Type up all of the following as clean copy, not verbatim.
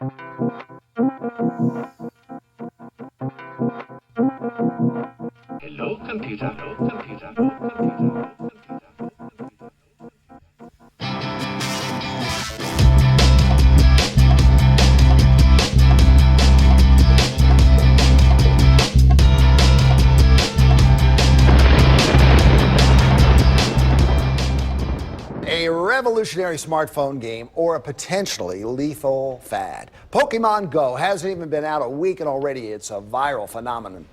Hello, computer. Hello, computer. Hello, computer. A revolutionary smartphone game or a potentially lethal fad. Pokemon Go hasn't even been out a week and already it's a viral phenomenon.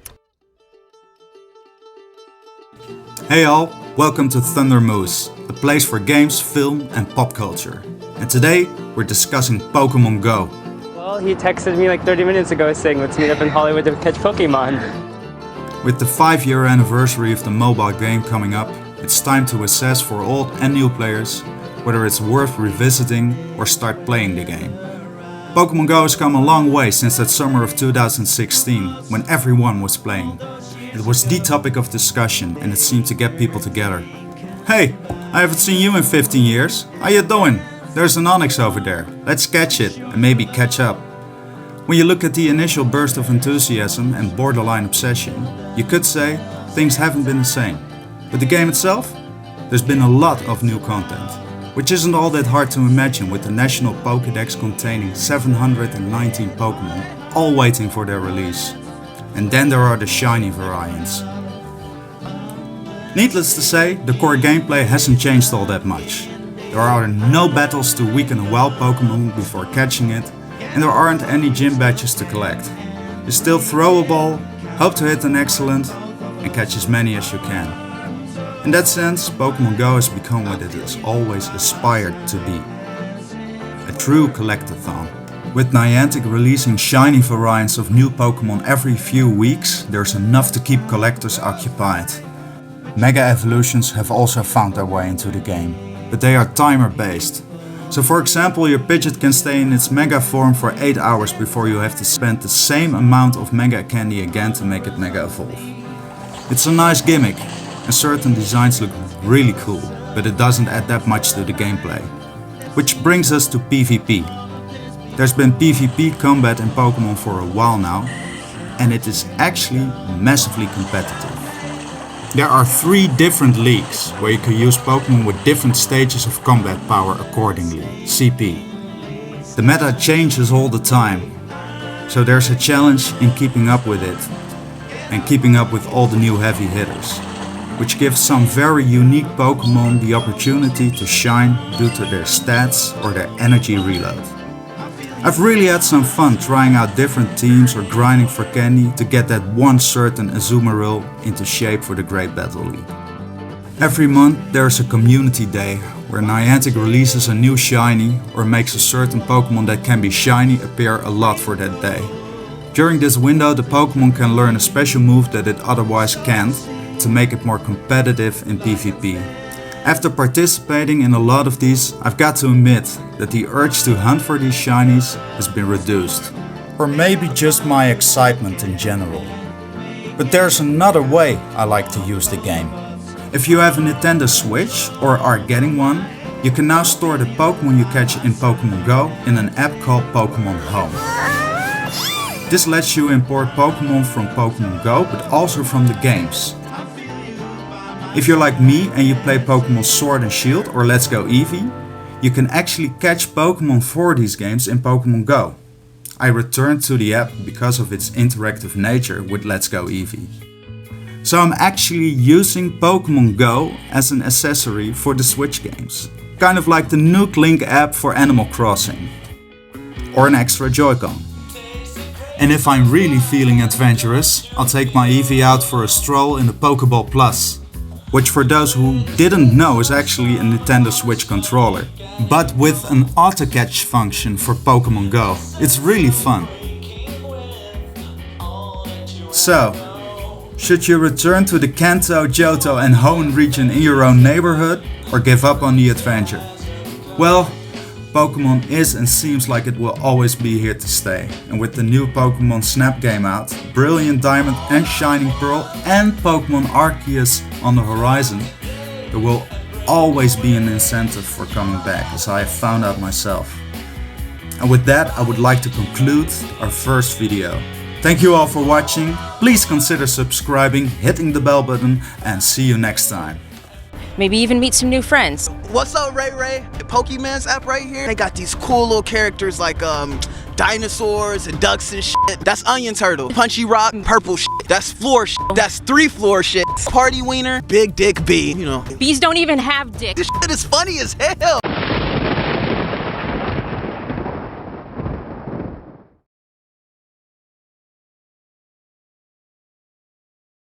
Hey all, welcome to Thunder Moose, the place for games, film and pop culture. And today we're discussing Pokemon Go. Well, he texted me like 30 minutes ago saying let's meet up in Hollywood to catch Pokemon. With the 5-year anniversary of the mobile game coming up, it's time to assess for old and new players whether it's worth revisiting or start playing the game. Pokemon Go has come a long way since that summer of 2016 when everyone was playing. It was the topic of discussion and it seemed to get people together. Hey, I haven't seen you in 15 years. How you doing? There's an Onyx over there. Let's catch it and maybe catch up. When you look at the initial burst of enthusiasm and borderline obsession, you could say things haven't been the same. But the game itself? There's been a lot of new content, which isn't all that hard to imagine with the national Pokédex containing 719 Pokémon, all waiting for their release. And then there are the shiny variants. Needless to say, the core gameplay hasn't changed all that much. There are no battles to weaken a wild Pokémon before catching it, and there aren't any gym badges to collect. You still throw a ball, hope to hit an excellent, and catch as many as you can. In that sense, Pokemon Go has become what it has always aspired to be. A true collectathon. With Niantic releasing shiny variants of new Pokemon every few weeks, there's enough to keep collectors occupied. Mega evolutions have also found their way into the game, but they are timer based. So for example, your Pidgeot can stay in its Mega form for 8 hours before you have to spend the same amount of Mega Candy again to make it Mega evolve. It's a nice gimmick, and certain designs look really cool, but it doesn't add that much to the gameplay. Which brings us to PvP. There's been PvP combat in Pokemon for a while now, and it is actually massively competitive. There are 3 different leagues where you can use Pokemon with different stages of combat power accordingly, CP. The meta changes all the time, so there's a challenge in keeping up with it, and keeping up with all the new heavy hitters, which gives some very unique Pokemon the opportunity to shine due to their stats or their energy reload. I've really had some fun trying out different teams or grinding for candy to get that one certain Azumarill into shape for the Great Battle League. Every month there's a community day where Niantic releases a new shiny or makes a certain Pokemon that can be shiny appear a lot for that day. During this window the Pokemon can learn a special move that it otherwise can't to make it more competitive in PvP. After participating in a lot of these, I've got to admit that the urge to hunt for these shinies has been reduced. Or maybe just my excitement in general. But there's another way I like to use the game. If you have a Nintendo Switch or are getting one, you can now store the Pokemon you catch in Pokemon Go in an app called Pokemon Home. This lets you import Pokemon from Pokemon Go but also from the games. If you're like me and you play Pokemon Sword and Shield or Let's Go Eevee, you can actually catch Pokemon for these games in Pokemon Go. I returned to the app because of its interactive nature with Let's Go Eevee. So I'm actually using Pokemon Go as an accessory for the Switch games. Kind of like the Nuke Link app for Animal Crossing. Or an extra Joy-Con. And if I'm really feeling adventurous, I'll take my Eevee out for a stroll in the Pokeball Plus. Which for those who didn't know is actually a Nintendo Switch controller, but with an auto-catch function for Pokemon Go. It's really fun. So, should you return to the Kanto, Johto and Hoenn region in your own neighborhood, or give up on the adventure? Well, Pokemon is and seems like it will always be here to stay, and with the new Pokemon Snap game out, Brilliant Diamond and Shining Pearl and Pokemon Arceus on the horizon, there will always be an incentive for coming back, as I have found out myself. And with that, I would like to conclude our first video. Thank you all for watching. Please consider subscribing, hitting the bell button, and see you next time. Maybe even meet some new friends. What's up, Ray? The Pokemon's app right here. They got these cool little characters like dinosaurs and ducks and shit. That's Onion Turtle. Punchy Rock, purple shit. That's floor shit. That's 3 floor shit. Party Wiener, Big Dick B. You know. Bees don't even have dicks. This shit is funny as hell.